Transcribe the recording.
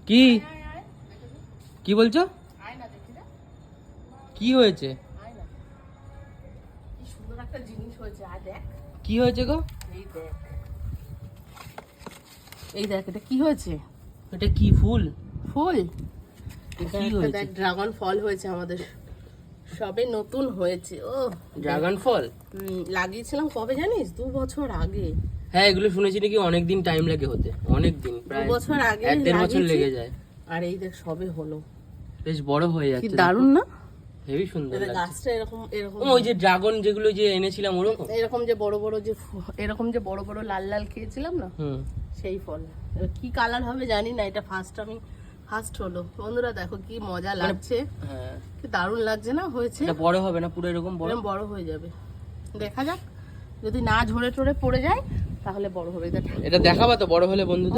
কি কি বলছো? কি হয়েছে? কি সুন্দর একটা জিনিস হয়েছে, আর দেখ কি হয়েছে গো? এই দেখ এটা কি হয়েছে? এটা কি ফুল? ফুল? কি হয়েছে? দেখ ড্রাগন ফল হয়েছে আমাদের, সবে নতুন হয়েছে। ও ড্রাগন ফল লাগিয়েছিলাম কবে জানিস? 2 বছর আগে। হ্যাঁ, এগুলো শুনেছি নাকি অনেক দিন টাইম লাগে হতে, অনেক দিন, 2 প্রায় বছর আগে 1-1.5 বছর লাগিয়েছি। লেগে যায়। আর এই দেখ সবে হলো, বেশ বড় হয়ে কি যাচ্ছে, দারুণ না? হেভি সুন্দর এটা লাগছে। গাছটা এরকম এরকম ওই যে ড্রাগন যেগুলো যে এনেছিলাম ওরকম, এরকম যে বড় বড় যে এরকম যে বড় বড় লাল লাল খেয়েছিলাম না, হুম। সেই ফল। এবার কি কালার হবে জানি না, এটা ফার্স্ট হলো। বন্ধুরা দেখো কি মজা লাগছে, হ্যাঁ, কি দারুণ লাগছে না? হয়েছে এটা বড় হবে না পুরো এরকম বড়? এরকম বড় হয়ে যাবে, দেখা যাক। যদি না ঝরে টরে পড়ে যায় তাহলে বড় হবে। দেখ এটা দেখাবা তো বড় হলে বন্ধুদের?